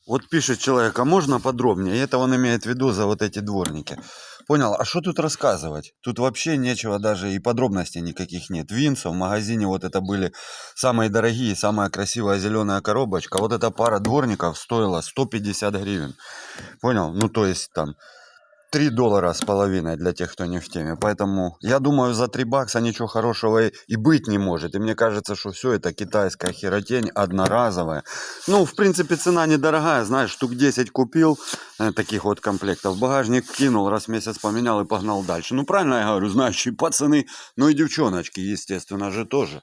Вот пишет человек, а можно подробнее? И это он имеет в виду за вот эти дворники. Понял, а что тут рассказывать? Тут вообще нечего, даже и подробностей никаких нет. Винсо в магазине вот это были самые дорогие, самая красивая зеленая коробочка. Вот эта пара дворников стоила 150 гривен. Понял? Ну то есть там $3 с половиной для тех, кто не в теме. Поэтому я думаю, за $3 ничего хорошего и быть не может. И мне кажется, что все это китайская херотень, одноразовая. Ну, в принципе, цена недорогая. Знаешь, штук 10 купил таких вот комплектов. В багажник кинул, раз в месяц поменял и погнал дальше. Ну, правильно я говорю, знаешь, и пацаны, ну и девчоночки, естественно же, тоже.